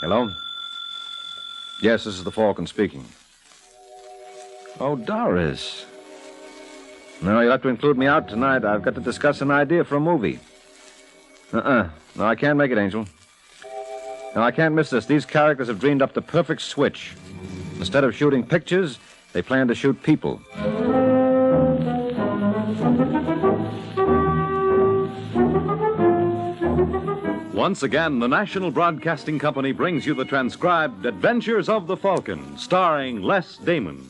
Hello? Yes, this is the Falcon speaking. Oh, Doris. No, you'll have to include me out tonight. I've got to discuss an idea for a movie. No, I can't make it, Angel. No, I can't miss this. These characters have dreamed up the perfect switch. Instead of shooting pictures, they plan to shoot people. Once again, the National Broadcasting Company brings you the transcribed Adventures of the Falcon, starring Les Damon.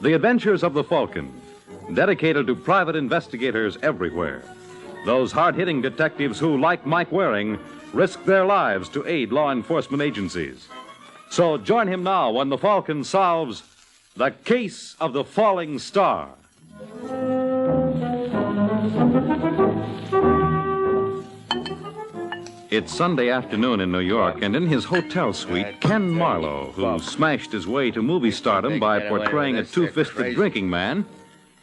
The Adventures of the Falcon, dedicated to private investigators everywhere. Those hard-hitting detectives who, like Mike Waring, risk their lives to aid law enforcement agencies. So join him now when the Falcon solves the case of the falling star. It's Sunday afternoon in New York, and in his hotel suite, Ken Marlowe, who smashed his way to movie stardom by portraying a two-fisted drinking man,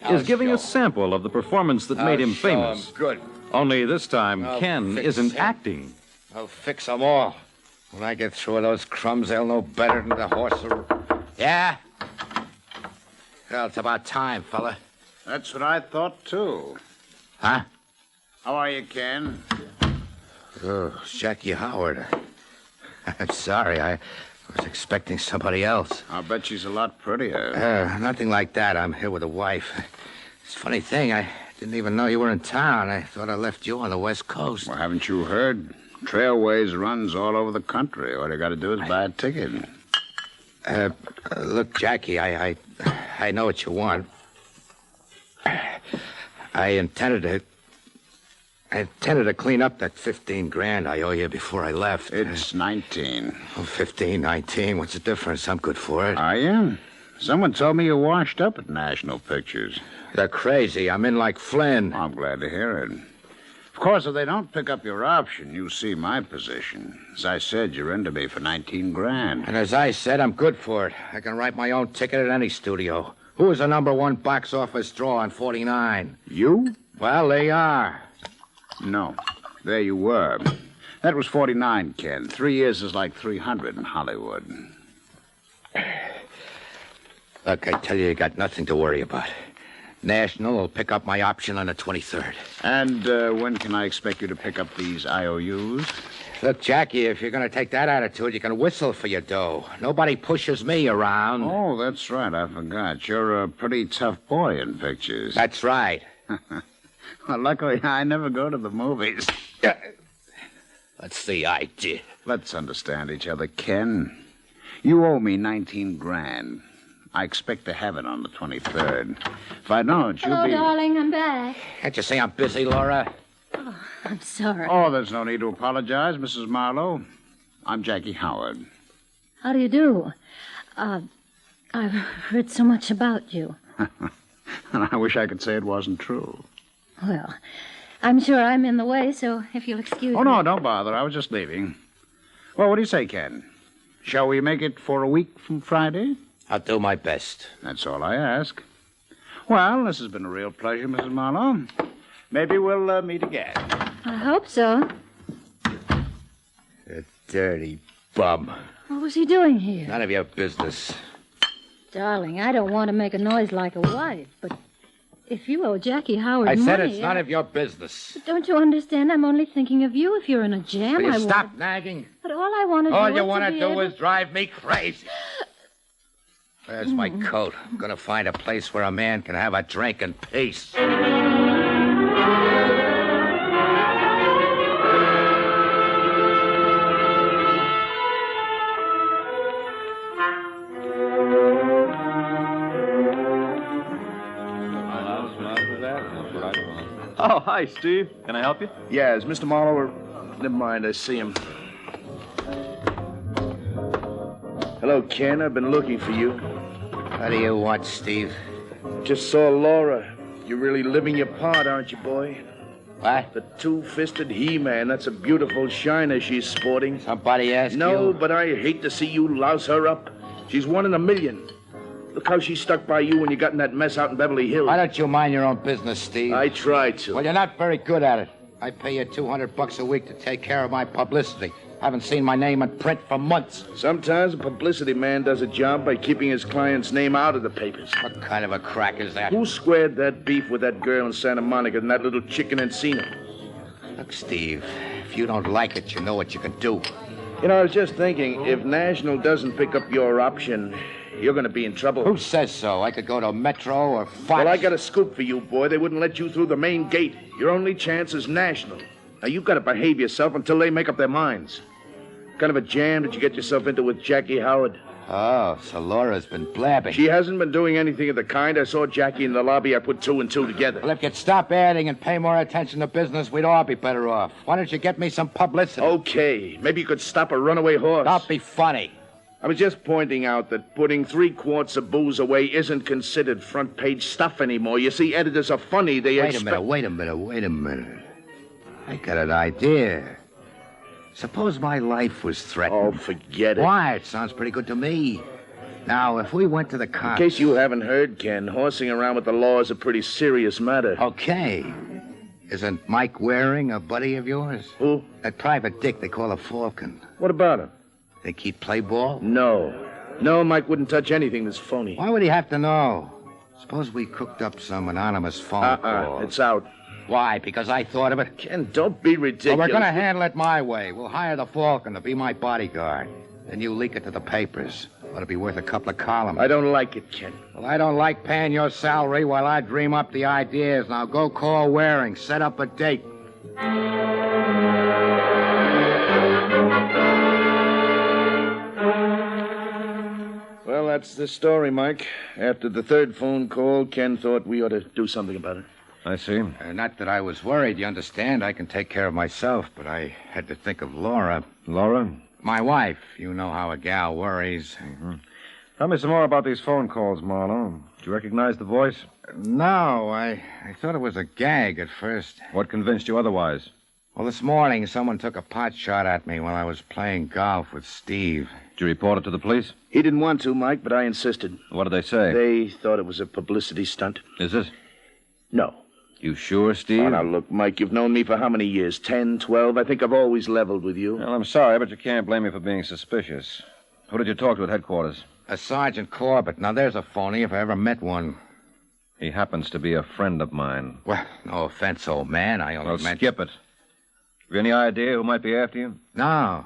is giving a sample of the performance that made him famous. Good. Only this time, Ken isn't acting. I'll fix them all. When I get through with those crumbs, they'll know better than the horse. Yeah? Well, it's about time, fella. That's what I thought, too. Huh? How are you, Ken? Oh, Jackie Howard. I'm sorry. I was expecting somebody else. I'll bet she's a lot prettier. Nothing like that. I'm here with a wife. It's a funny thing. I didn't even know you were in town. I thought I left you on the West Coast. Well, haven't you heard? Trailways runs all over the country. All you got to do is buy a ticket. Look, Jackie, I know what you want. I intended to clean up that $15,000 I owe you before I left. It's 19. Oh, 15, 19. What's the difference? I'm good for it. Are you? Someone told me you washed up at National Pictures. They're crazy. I'm in like Flynn. I'm glad to hear it. Of course, if they don't pick up your option, you see my position. As I said, you're into me for 19 grand. And as I said, I'm good for it. I can write my own ticket at any studio. Who was the #1 box office draw on 49? You? Well, they are. No. There you were. That was 49, Ken. 3 years is like 300 in Hollywood. Look, I tell you got nothing to worry about. National will pick up my option on the 23rd. And when can I expect you to pick up these IOUs? Look, Jackie, if you're going to take that attitude, you can whistle for your dough. Nobody pushes me around. Oh, that's right. I forgot. You're a pretty tough boy in pictures. That's right. Well, luckily, I never go to the movies. What's the idea? Let's understand each other, Ken. You owe me 19 grand. I expect to have it on the 23rd. If I don't, you'll be... Hello, darling, I'm back. Can't you say I'm busy, Laura? Oh, I'm sorry. Oh, there's no need to apologize, Mrs. Marlowe. I'm Jackie Howard. How do you do? I've heard so much about you. And I wish I could say it wasn't true. Well, I'm sure I'm in the way, so if you'll excuse me... Oh, no, don't bother. I was just leaving. Well, what do you say, Ken? Shall we make it for a week from Friday? I'll do my best. That's all I ask. Well, this has been a real pleasure, Mrs. Marlowe. Maybe we'll meet again. I hope so. A dirty bum. What was he doing here? None of your business. Darling, I don't want to make a noise like a wife, but if you owe Jackie Howard money... I said it's none of your business. But don't you understand? I'm only thinking of you. If you're in a jam, Will you I stop want... nagging? But all I want to do All is you want to be do able... is drive me crazy. Where's my coat? I'm going to find a place where a man can have a drink in peace. Oh, hi, Steve. Can I help you? Yeah, is Mr. Marlowe... Never mind, I see him. Hello, Ken. I've been looking for you. What do you want, Steve? Just saw Laura. You're really living your part, aren't you, boy? What? The two-fisted He-Man. That's a beautiful shiner she's sporting. Somebody asked you? No, but I hate to see you louse her up. She's 1 in a million. Look how she stuck by you when you got in that mess out in Beverly Hills. Why don't you mind your own business, Steve? I try to. Well, you're not very good at it. I pay you $200 a week to take care of my publicity. Haven't seen my name in print for months. Sometimes a publicity man does a job by keeping his client's name out of the papers. What kind of a crack is that? Who squared that beef with that girl in Santa Monica and that little chick in Encino? Look, Steve, if you don't like it, you know what you can do. You know, I was just thinking, if National doesn't pick up your option, you're going to be in trouble. Who says so? I could go to Metro or Fox. Well, I got a scoop for you, boy. They wouldn't let you through the main gate. Your only chance is National. Now, you've got to behave yourself until they make up their minds. What kind of a jam did you get yourself into with Jackie Howard? Oh, so Laura's been blabbing. She hasn't been doing anything of the kind. I saw Jackie in the lobby. I put 2 and 2 together. Well, if you'd stop adding and pay more attention to business, we'd all be better off. Why don't you get me some publicity? Okay. Maybe you could stop a runaway horse. Don't be funny. I was just pointing out that putting 3 quarts of booze away isn't considered front-page stuff anymore. You see, editors are funny. They Wait a minute. I got an idea. Suppose my life was threatened. Oh, forget it. Why? It sounds pretty good to me. Now, if we went to the cops... In case you haven't heard, Ken, horsing around with the law is a pretty serious matter. Okay. Isn't Mike Waring a buddy of yours? Who? That private dick they call a Falcon. What about him? Think he'd play ball? No. No, Mike wouldn't touch anything that's phony. Why would he have to know? Suppose we cooked up some anonymous phone call. It's out. Why? Because I thought of it? Ken, don't be ridiculous. Well, we're going to handle it my way. We'll hire the Falcon to be my bodyguard. Then you leak it to the papers. Ought to be worth a couple of columns. I don't like it, Ken. Well, I don't like paying your salary while I dream up the ideas. Now go call Waring. Set up a date. Well, that's the story, Mike. After the 3rd phone call, Ken thought we ought to do something about it. I see. Not that I was worried, you understand. I can take care of myself, but I had to think of Laura. Laura? My wife. You know how a gal worries. Mm-hmm. Tell me some more about these phone calls, Marlowe. Did you recognize the voice? No, I thought it was a gag at first. What convinced you otherwise? Well, this morning, someone took a pot shot at me while I was playing golf with Steve. Did you report it to the police? He didn't want to, Mike, but I insisted. What did they say? They thought it was a publicity stunt. Is it? No. You sure, Steve? Oh, now, look, Mike, you've known me for how many years? 10, 12? I think I've always leveled with you. Well, I'm sorry, but you can't blame me for being suspicious. Who did you talk to at headquarters? A Sergeant Corbett. Now, there's a phony if I ever met one. He happens to be a friend of mine. Well, no offense, old man. I only meant... skip it. Have you any idea who might be after you? No.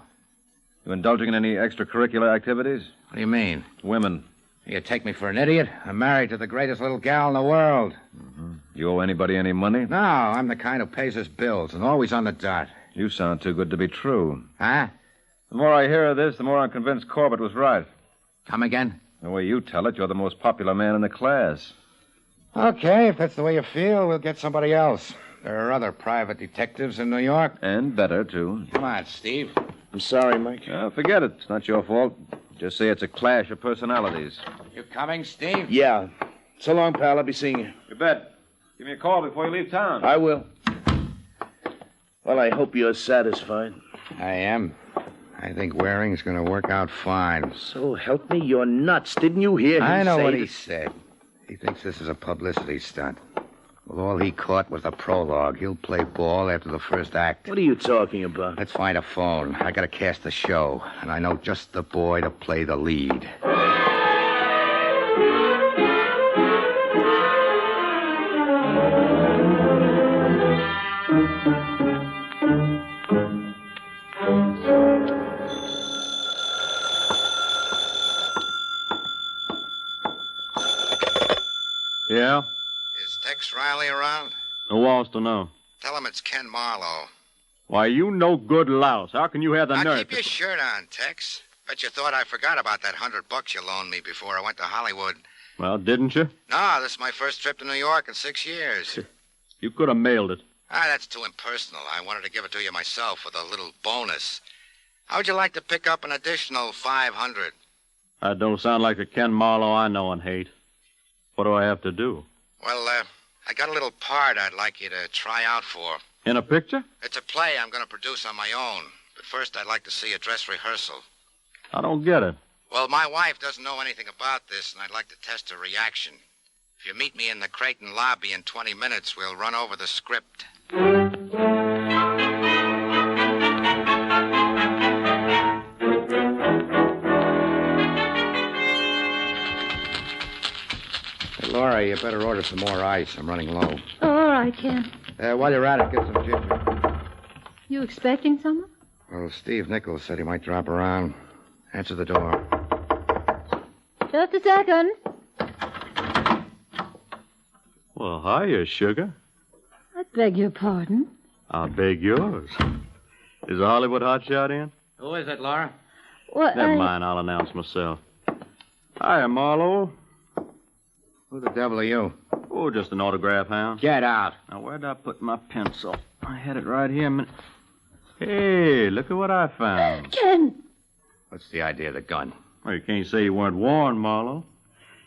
You indulging in any extracurricular activities? What do you mean? Women. You take me for an idiot? I'm married to the greatest little gal in the world. Mm-hmm. You owe anybody any money? No, I'm the kind who pays his bills and always on the dot. You sound too good to be true. Huh? The more I hear of this, the more I'm convinced Corbett was right. Come again? The way you tell it, you're the most popular man in the class. Okay, if that's the way you feel, we'll get somebody else. There are other private detectives in New York. And better, too. Come on, Steve. I'm sorry, Mike. Forget it. It's not your fault. Just say it's a clash of personalities. You coming, Steve? Yeah. So long, pal. I'll be seeing you. You bet. Give me a call before you leave town. I will. Well, I hope you're satisfied. I am. I think Waring's going to work out fine. So help me, you're nuts. Didn't you hear him I know say what he said. He thinks this is a publicity stunt. Well, all he caught was the prologue. He'll play ball after the first act. What are you talking about? Let's find a phone. I got to cast the show, and I know just the boy to play the lead. Yeah? Is Tex Riley around? Who wants to know? Tell him it's Ken Marlowe. Why, you no good louse. How can you have the Now, nerve? keep your shirt on, Tex. Bet you thought I forgot about that $100 you loaned me before I went to Hollywood. Well, didn't you? No, this is my first trip to New York in 6 years. You could have mailed it. That's too impersonal. I wanted to give it to you myself with a little bonus. How would you like to pick up an additional $500? That don't sound like the Ken Marlowe I know and hate. What do I have to do? Well, I got a little part I'd like you to try out for. In a picture? It's a play I'm going to produce on my own. But first, I'd like to see a dress rehearsal. I don't get it. Well, my wife doesn't know anything about this, and I'd like to test her reaction. If you meet me in the Creighton lobby in 20 minutes, we'll run over the script. Laura, you better order some more ice. I'm running low. Oh, all right, Ken. While you're at it, get some ginger. You expecting someone? Well, Steve Nichols said he might drop around. Answer the door. Just a second. Well, hiya, sugar. I beg your pardon. I'll beg yours. Is the Hollywood hotshot in? Who is it, Laura? What? Never mind, I'll announce myself. Hiya, Marlowe. Who the devil are you? Oh, just an autograph hound. Get out. Now, where'd I put my pencil? I had it right here a minute. Hey, look at what I found. Ken! What's the idea of the gun? Well, you can't say you weren't warned, Marlowe.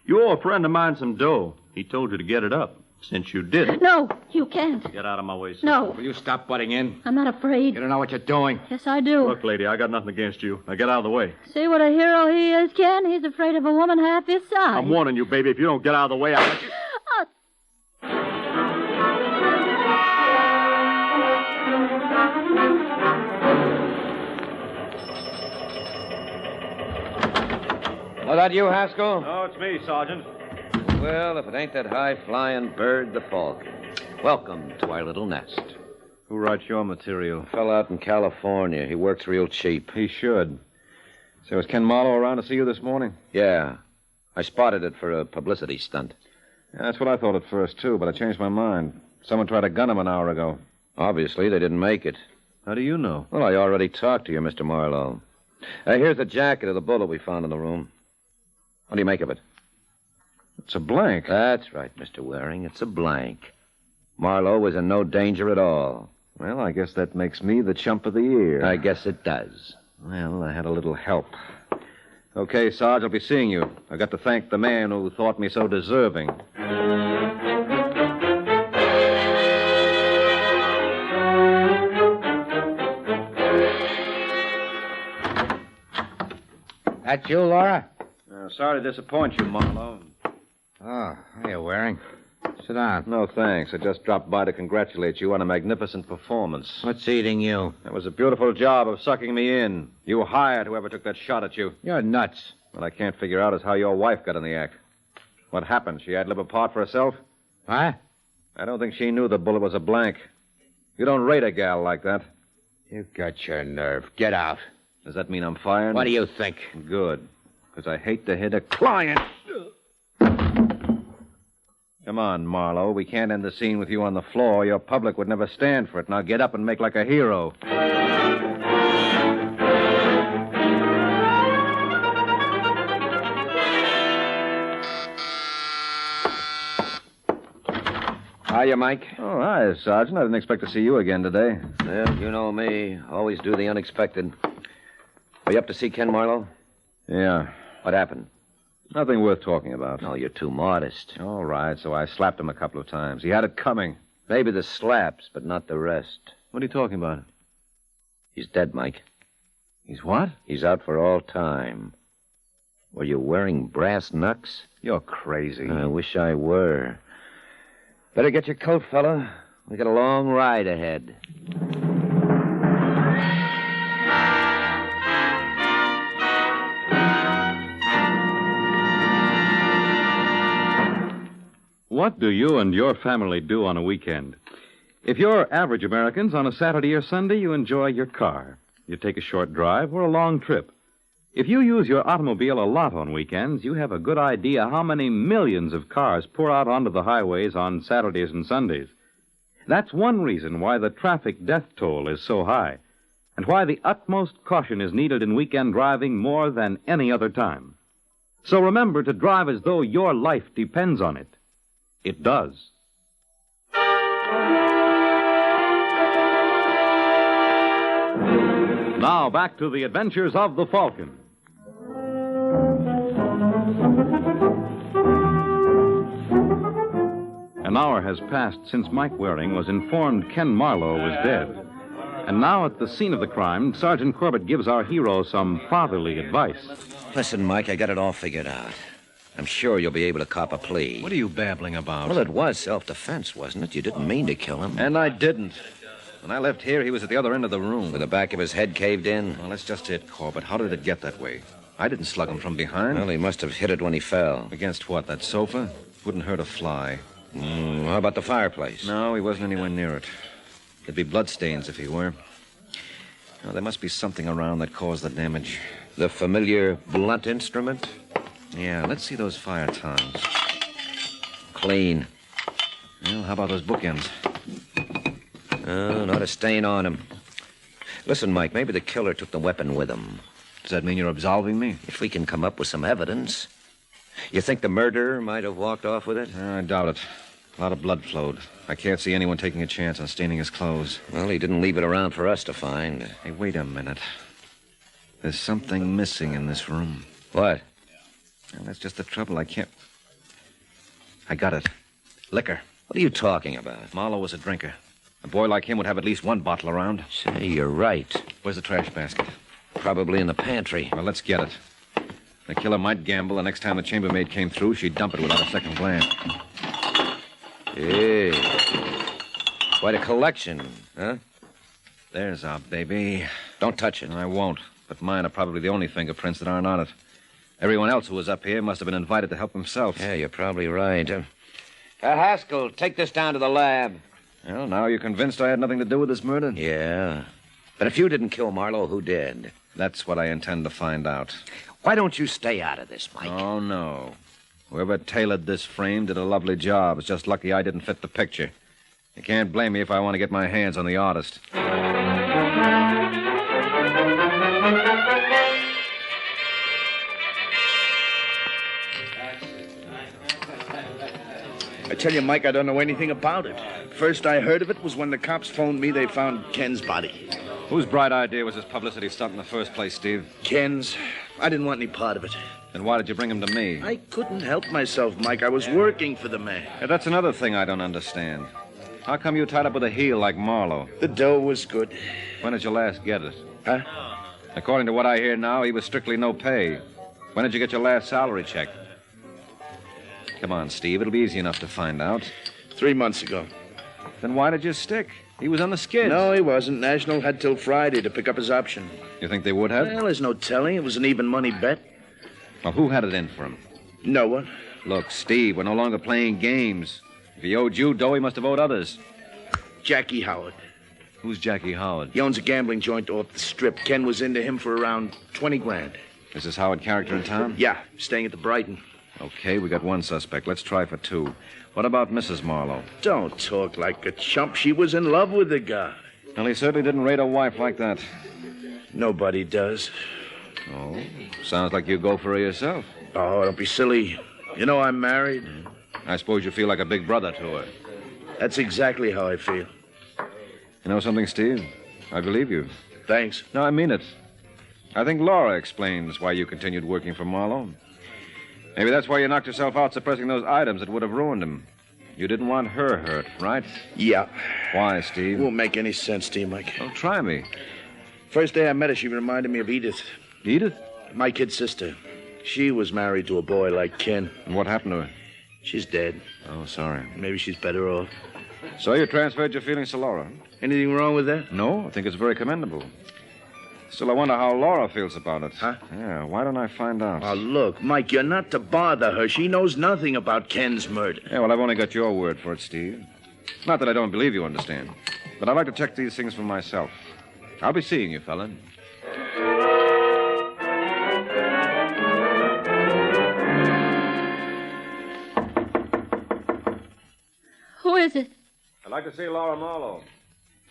You owe a friend of mine some dough. He told you to get it up. Since you didn't, No, you can't. get out of my way, sister. No, Will you stop butting in? I'm not afraid. You don't know what you're doing. Yes, I do. Look, lady, I got nothing against you. Now get out of the way. See what a hero he is, Ken? He's afraid of a woman half his size. I'm warning you, baby. If you don't get out of the way, I'll let you... Oh, that you, Haskell? No, it's me, Sergeant. Well, if it ain't that high-flying bird, the Falcon. Welcome to our little nest. Who writes your material? Fella out in California. He works real cheap. He should. So is Ken Marlowe around to see you this morning? Yeah. I spotted it for a publicity stunt. Yeah, that's what I thought at first, too, but I changed my mind. Someone tried to gun him an hour ago. Obviously, they didn't make it. How do you know? Well, I already talked to you, Mr. Marlowe. Here's the jacket of the bullet we found in the room. What do you make of it? It's a blank. That's right, Mr. Waring. It's a blank. Marlowe was in no danger at all. Well, I guess that makes me the chump of the year. I guess it does. Well, I had a little help. Okay, Sarge, I'll be seeing you. I got to thank the man who thought me so deserving. That you, Laura? Sorry to disappoint you, Marlowe. Oh, hiya, Waring. Sit down. No, thanks. I just dropped by to congratulate you on a magnificent performance. What's eating you? That was a beautiful job of sucking me in. You hired whoever took that shot at you. You're nuts. What I can't figure out is how your wife got in the act. What happened? She had to live apart for herself? What? I don't think she knew the bullet was a blank. You don't rate a gal like that. You got your nerve. Get out. Does that mean I'm fired? What do you think? Good. Because I hate to hit a client. Come on, Marlowe. We can't end the scene with you on the floor. Your public would never stand for it. Now get up and make like a hero. Hiya, Mike. Oh, hi, Sergeant. I didn't expect to see you again today. Well, you know me. Always do the unexpected. Are you up to see Ken Marlowe? Yeah. What happened? Nothing worth talking about. No, you're too modest. All right, so I slapped him a couple of times. He had it coming. Maybe the slaps, but not the rest. What are you talking about? He's dead, Mike. He's what? He's out for all time. Were you wearing brass knucks? You're crazy. I wish I were. Better get your coat, fella. We got a long ride ahead. What do you and your family do on a weekend? If you're average Americans, on a Saturday or Sunday, you enjoy your car. You take a short drive or a long trip. If you use your automobile a lot on weekends, you have a good idea how many millions of cars pour out onto the highways on Saturdays and Sundays. That's one reason why the traffic death toll is so high, and why the utmost caution is needed in weekend driving more than any other time. So remember to drive as though your life depends on it. It does. Now back to the adventures of the Falcon. An hour has passed since Mike Waring was informed Ken Marlowe was dead. And now at the scene of the crime, Sergeant Corbett gives our hero some fatherly advice. Listen, Mike, I got it all figured out. I'm sure you'll be able to cop a plea. What are you babbling about? Well, it was self-defense, wasn't it? You didn't mean to kill him. And I didn't. When I left here, he was at the other end of the room. With the back of his head caved in? Well, that's just it, Corbett. How did it get that way? I didn't slug him from behind. Well, he must have hit it when he fell. Against what, that sofa? Wouldn't hurt a fly. How about the fireplace? No, he wasn't anywhere near it. There'd be bloodstains if he were. Now, there must be something around that caused the damage. The familiar blunt instrument? Yeah, let's see those fire tongs. Clean. Well, how about those bookends? Oh, not a stain on him. Listen, Mike, maybe the killer took the weapon with him. Does that mean you're absolving me? If we can come up with some evidence. You think the murderer might have walked off with it? I doubt it. A lot of blood flowed. I can't see anyone taking a chance on staining his clothes. Well, he didn't leave it around for us to find. Hey, wait a minute. There's something missing in this room. What? Well, that's just the trouble. I can't... I got it. Liquor. What are you talking about? Marlowe was a drinker. A boy like him would have at least one bottle around. Say, you're right. Where's the trash basket? Probably in the pantry. Well, let's get it. The killer might gamble. The next time the chambermaid came through, she'd dump it without a second glance. Hey. Quite a collection, huh? There's our baby. Don't touch it. I won't. But mine are probably the only fingerprints that aren't on it. Everyone else who was up here must have been invited to help himself. Yeah, you're probably right. Haskell, take this down to the lab. Well, now you're convinced I had nothing to do with this murder? Yeah. But if you didn't kill Marlowe, who did? That's what I intend to find out. Why don't you stay out of this, Mike? Oh, no. Whoever tailored this frame did a lovely job. It's just lucky I didn't fit the picture. You can't blame me if I want to get my hands on the artist. I tell you, Mike, I don't know anything about it. First I heard of it was when the cops phoned me they found Ken's body. Whose bright idea was this publicity stunt in the first place, Steve? Ken's. I didn't want any part of it. Then why did you bring him to me? I couldn't help myself, Mike. I was working for the man. Yeah, that's another thing I don't understand. How come you tied up with a heel like Marlowe? The dough was good. When did you last get it? Huh? According to what I hear now, he was strictly no pay. When did you get your last salary check? Come on, Steve. It'll be easy enough to find out. 3 months ago. Then why did you stick? He was on the skids. No, he wasn't. National had till Friday to pick up his option. You think they would have? Well, there's no telling. It was an even money bet. Well, who had it in for him? No one. Look, Steve, we're no longer playing games. If he owed you dough, he must have owed others. Jackie Howard. Who's Jackie Howard? He owns a gambling joint off the strip. Ken was into him for around 20 grand. Is this Howard character in town? Yeah, staying at the Brighton. Okay, we got one suspect. Let's try for two. What about Mrs. Marlowe? Don't talk like a chump. She was in love with the guy. Well, he certainly didn't rate a wife like that. Nobody does. Oh, sounds like you go for her yourself. Oh, don't be silly. You know I'm married. I suppose you feel like a big brother to her. That's exactly how I feel. You know something, Steve? I believe you. Thanks. No, I mean it. I think Laura explains why you continued working for Marlowe. Maybe that's why you knocked yourself out suppressing those items that would have ruined him. You didn't want her hurt, right? Yeah. Why, Steve? Won't make any sense to you, Mike. Oh, try me. First day I met her, she reminded me of Edith. Edith? My kid sister. She was married to a boy like Ken. And what happened to her? She's dead. Oh, sorry. Maybe she's better off. So you transferred your feelings to Laura? Anything wrong with that? No, I think it's very commendable. Still, I wonder how Laura feels about it. Huh? Yeah, why don't I find out? Oh, look, Mike, you're not to bother her. She knows nothing about Ken's murder. Yeah, well, I've only got your word for it, Steve. Not that I don't believe you understand, but I'd like to check these things for myself. I'll be seeing you, fella. Who is it? I'd like to see Laura Marlowe.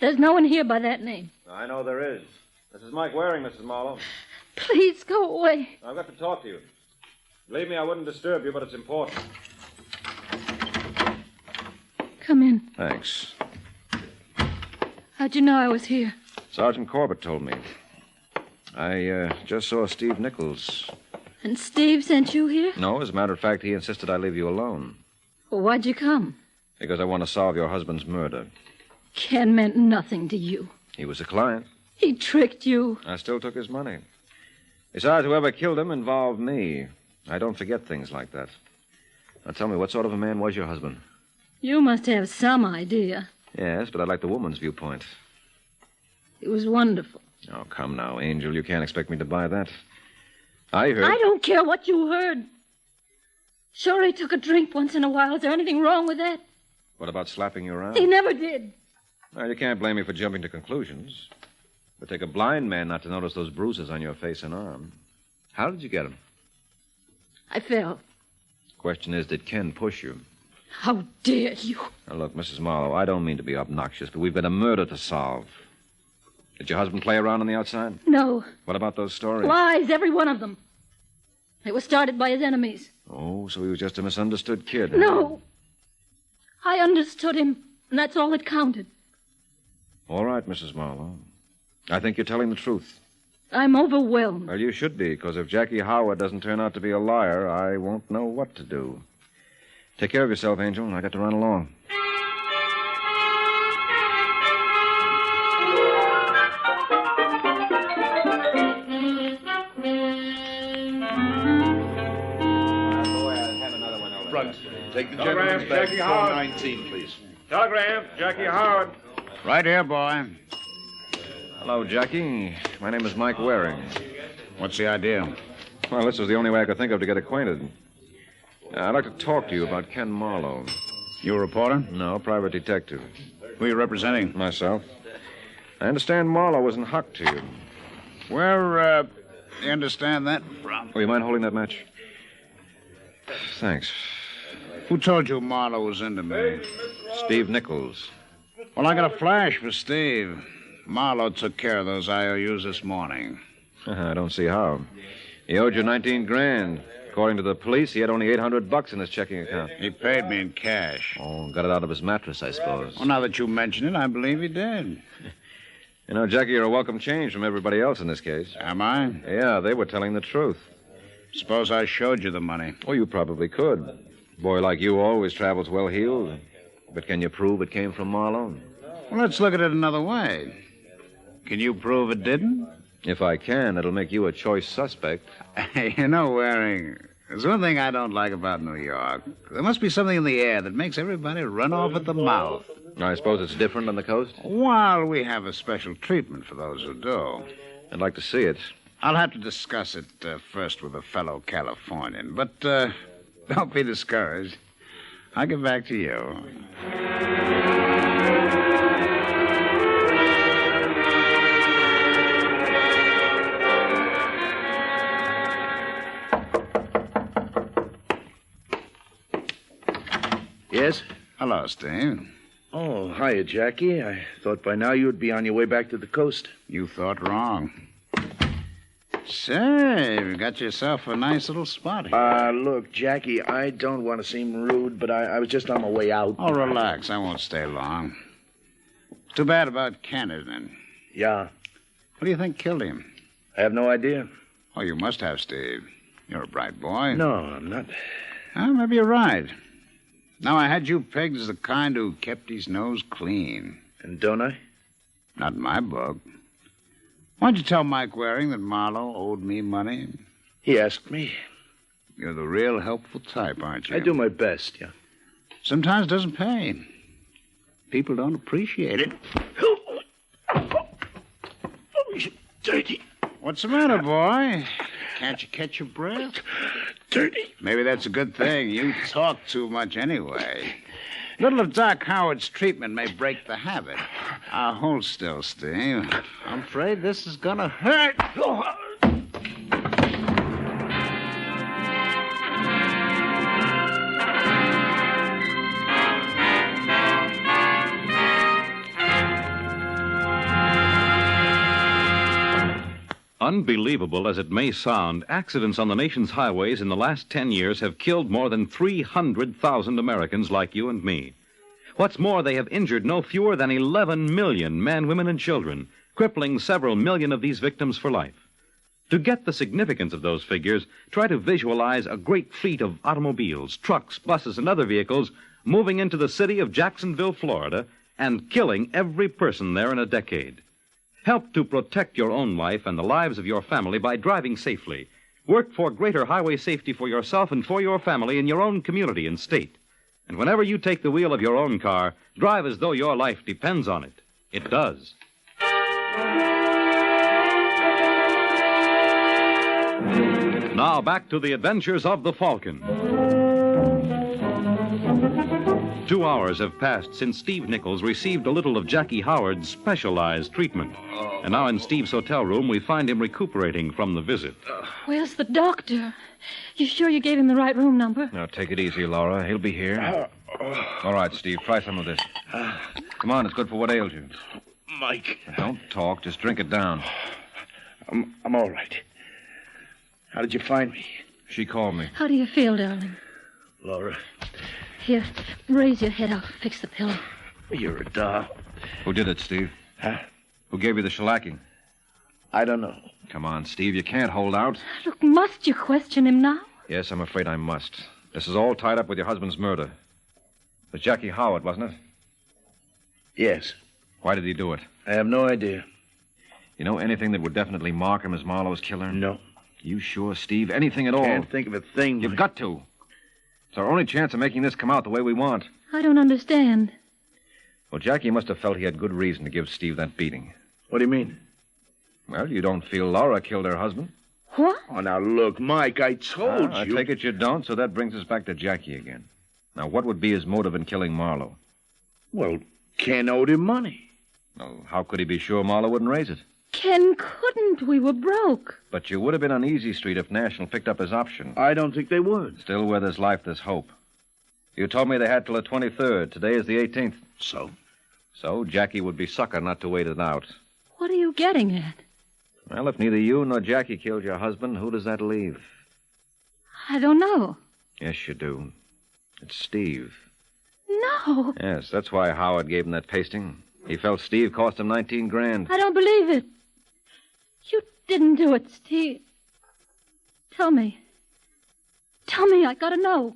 There's no one here by that name. I know there is. This is Mike Waring, Mrs. Marlowe. Please go away. I've got to talk to you. Believe me, I wouldn't disturb you, but it's important. Come in. Thanks. How'd you know I was here? Sergeant Corbett told me. I just saw Steve Nichols. And Steve sent you here? No, as a matter of fact, he insisted I leave you alone. Well, why'd you come? Because I want to solve your husband's murder. Ken meant nothing to you. He was a client. He tricked you. I still took his money. Besides, whoever killed him involved me. I don't forget things like that. Now, tell me, what sort of a man was your husband? You must have some idea. Yes, but I'd like the woman's viewpoint. It was wonderful. Oh, come now, Angel. You can't expect me to buy that. I heard... I don't care what you heard. Sure, he took a drink once in a while. Is there anything wrong with that? What about slapping you around? He never did. Well, you can't blame me for jumping to conclusions. It would take a blind man not to notice those bruises on your face and arm. How did you get them? I fell. Question is, did Ken push you? How dare you? Now, look, Mrs. Marlowe, I don't mean to be obnoxious, but we've got a murder to solve. Did your husband play around on the outside? No. What about those stories? Lies, every one of them. They were started by his enemies. Oh, so he was just a misunderstood kid. Huh? No. I understood him, and that's all that counted. All right, Mrs. Marlowe. I think you're telling the truth. I'm overwhelmed. Well, you should be, because if Jackie Howard doesn't turn out to be a liar, I won't know what to do. Take care of yourself, Angel. I got to run along. Front. Take the gentleman's back. Jackie Howard. 19, please. Telegram, Jackie Howard. Right here, boy. Hello, Jackie. My name is Mike Waring. What's the idea? Well, this was the only way I could think of to get acquainted. I'd like to talk to you about Ken Marlowe. You a reporter? No, private detective. Who are you representing? Myself. I understand Marlowe was in hock to you. Where, you understand that from? Oh, you mind holding that match? Thanks. Who told you Marlowe was into me? Steve Nichols. Well, I got a flash for Steve. Marlowe took care of those IOUs this morning. I don't see how. He owed you 19 grand. According to the police, he had only $800 in his checking account. He paid me in cash. Oh, got it out of his mattress, I suppose. Well, now that you mention it, I believe he did. You know, Jackie, you're a welcome change from everybody else in this case. Am I? Yeah, they were telling the truth. Suppose I showed you the money. Oh, you probably could. A boy like you always travels well-heeled. But can you prove it came from Marlowe? Well, let's look at it another way. Can you prove it didn't? If I can, it'll make you a choice suspect. You know, Waring, there's one thing I don't like about New York. There must be something in the air that makes everybody run off at the mouth. I suppose it's different on the coast? While we have a special treatment for those who do. I'd like to see it. I'll have to discuss it first with a fellow Californian. But don't be discouraged. I'll get back to you. Yes? Hello, Steve. Oh, hiya, Jackie. I thought by now you'd be on your way back to the coast. You thought wrong. Say, you got yourself a nice little spot here. Look, Jackie, I don't want to seem rude, but I was just on my way out. Oh, relax. I won't stay long. Too bad about Ken, isn't it? Yeah. What do you think killed him? I have no idea. Oh, you must have, Steve. You're a bright boy. No, I'm not. Maybe you're right. Now, I had you pegged as the kind who kept his nose clean. And don't I? Not in my book. Why'd you tell Mike Waring that Marlowe owed me money? He asked me. You're the real helpful type, aren't you? I do my best, yeah. Sometimes it doesn't pay. People don't appreciate it. Oh, dirty. What's the matter, boy? Can't you catch your breath? Dirty. Maybe that's a good thing. You talk too much anyway. Little of Doc Howard's treatment may break the habit. Hold still, Steve. I'm afraid this is gonna hurt. Unbelievable as it may sound, accidents on the nation's highways in the last 10 years have killed more than 300,000 Americans like you and me. What's more, they have injured no fewer than 11 million men, women, and children, crippling several million of these victims for life. To get the significance of those figures, try to visualize a great fleet of automobiles, trucks, buses, and other vehicles moving into the city of Jacksonville, Florida, and killing every person there in a decade. Help to protect your own life and the lives of your family by driving safely. Work for greater highway safety for yourself and for your family in your own community and state. And whenever you take the wheel of your own car, drive as though your life depends on it. It does. Now back to the adventures of the Falcon. 2 hours have passed since Steve Nichols received a little of Jackie Howard's specialized treatment. And now in Steve's hotel room, we find him recuperating from the visit. Where's the doctor? You sure you gave him the right room number? Now, take it easy, Laura. He'll be here. All right, Steve, try some of this. Come on, it's good for what ails you. Mike. Don't talk, just drink it down. I'm all right. How did you find me? She called me. How do you feel, darling? Laura, Here, raise your head. I'll fix the pillow. you're a doll. Who did it, Steve? Huh? Who gave you the shellacking? I don't know. Come on, Steve, you can't hold out. Look, must you question him now? Yes, I'm afraid I must. This is all tied up with your husband's murder. It was Jackie Howard, wasn't it? Yes. Why did he do it? I have no idea. You know anything that would definitely mark him as Marlowe's killer? No. You sure, Steve? Anything at all? Can't think of a thing. You've got to. It's our only chance of making this come out the way we want. I don't understand. Well, Jackie must have felt he had good reason to give Steve that beating. What do you mean? Well, you don't feel Laura killed her husband? What? Oh, now, look, Mike, I told I you. take it you don't, so that brings us back to Jackie again. Now, what would be his motive in killing Marlowe? Well, Ken owed him money. Well, how could he be sure Marlowe wouldn't raise it? Ken couldn't. We were broke. But you would have been on Easy Street if National picked up his option. I don't think they would. Still, where there's life, there's hope. You told me they had till the 23rd. Today is the 18th. So? So Jackie would be sucker not to wait it out. What are you getting at? Well, if neither you nor Jackie killed your husband, who does that leave? I don't know. Yes, you do. It's Steve. No. Yes, that's why Howard gave him that pasting. He felt Steve cost him 19 grand. I don't believe it. You didn't do it, Steve. Tell me. Tell me, I gotta know.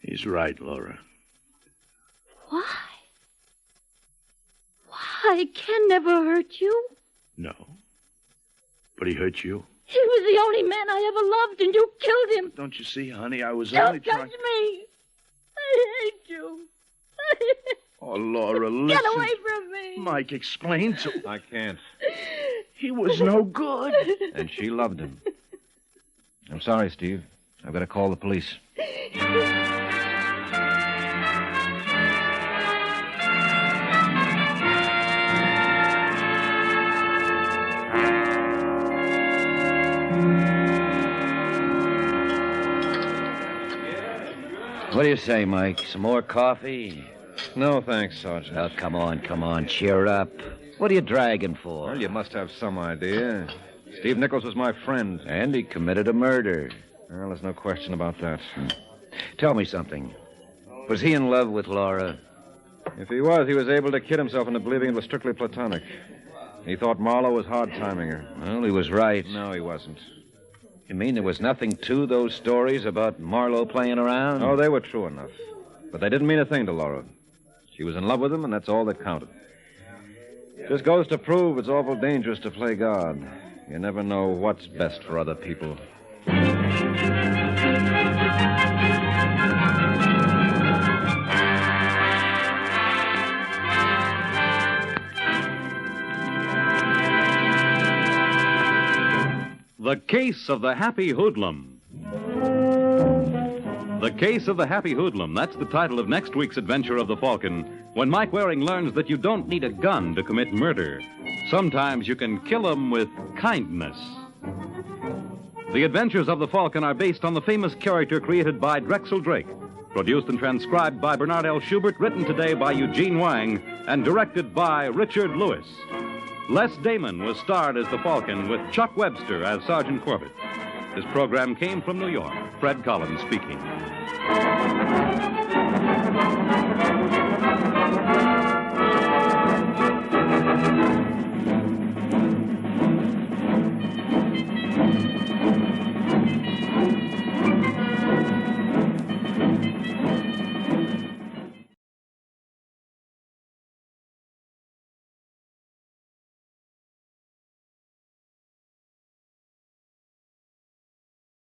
He's right, Laura. Why? Why? Ken never hurt you. No. But he hurt you. He was the only man I ever loved, and you killed him. Don't you see, honey? I was only Don't trying... touch me. I hate you. Oh, Laura, listen. Get away from me. Mike, explain to... I can't. He was no good. And she loved him. I'm sorry, Steve. I've got to call the police. What do you say, Mike? Some more coffee? No, thanks, Sergeant. Oh, come on. Cheer up. What are you dragging for? Well, you must have some idea. Steve Nichols was my friend. And he committed a murder. Well, there's no question about that. Tell me something. Was he in love with Laura? If he was able to kid himself into believing it was strictly platonic. He thought Marlowe was hard-timing her. Well, he was right. No, he wasn't. You mean there was nothing to those stories about Marlowe playing around? Oh, they were true enough. But they didn't mean a thing to Laura. She was in love with him, and that's all that counted. Just goes to prove it's awful dangerous to play God. You never know what's best for other people. The Case of the Happy Hoodlum. The Case of the Happy Hoodlum. That's the title of next week's adventure of the Falcon, when Mike Waring learns that you don't need a gun to commit murder. Sometimes you can kill 'em with kindness. The Adventures of the Falcon are based on the famous character created by Drexel Drake, produced and transcribed by Bernard L. Schubert, written today by Eugene Wang, and directed by Richard Lewis. Les Damon was starred as the Falcon, with Chuck Webster as Sergeant Corbett. This program came from New York. Fred Collins speaking.